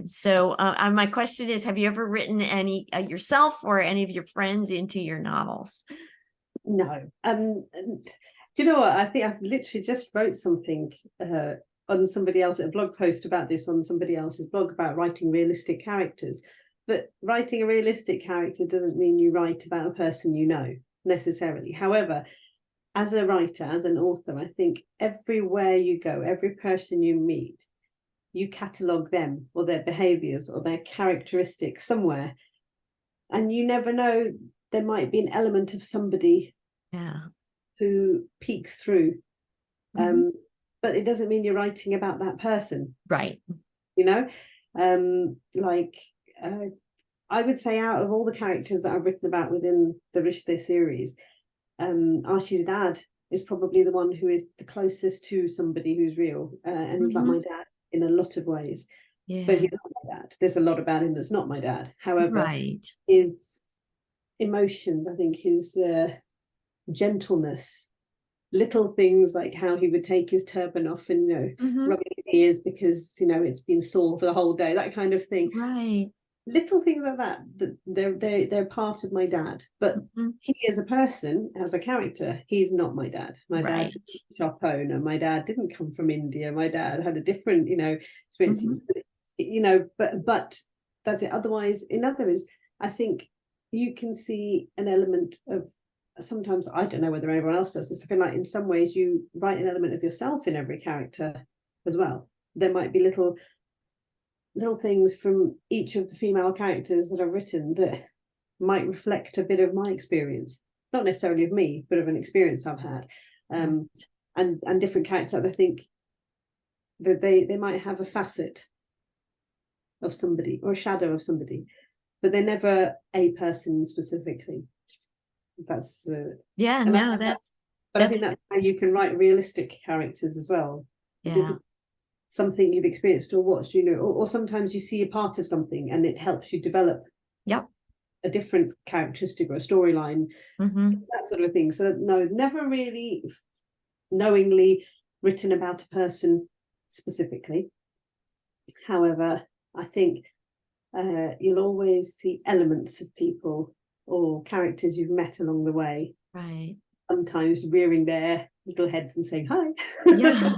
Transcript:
So my question is, have you ever written any yourself or any of your friends into your novels? No. Do you know what? I think I've literally just wrote something on somebody else, a blog post about this on somebody else's blog about writing realistic characters. But writing a realistic character doesn't mean you write about a person you know necessarily. However, as a writer, as an author, I think everywhere you go, every person you meet, you catalogue them or their behaviours or their characteristics somewhere. And you never know, there might be an element of somebody who peeks through. But it doesn't mean you're writing about that person. Right. You know, I would say out of all the characters that I've written about within the Rishte series, Archie's dad is probably the one who is the closest to somebody who's real, and he's like my dad in a lot of ways. Yeah. But he's not my dad. There's a lot about him that's not my dad. However, right. his emotions, I think his gentleness, little things like how he would take his turban off and rubbing his ears because it's been sore for the whole day, that kind of thing. Right. Little things like that they're part of my dad, but he as a person, as a character, he's not my dad. My dad was a shop owner. My dad didn't come from India. My dad had a different experience. But that's it. Otherwise, in others, I think you can see an element of, sometimes I don't know whether anyone else does this, I feel like in some ways you write an element of yourself in every character as well. There might be little things from each of the female characters that I've written that might reflect a bit of my experience, not necessarily of me, but of an experience I've had. And different characters, I think that they might have a facet of somebody or a shadow of somebody, but they're never a person specifically. That's I think that's how you can write realistic characters as well. Something you've experienced or watched, or sometimes you see a part of something and it helps you develop a different characteristic or a storyline, that sort of thing. So no, never really knowingly written about a person specifically. However, I think you'll always see elements of people or characters you've met along the way, right? Sometimes rearing their little heads and saying hi. Yeah.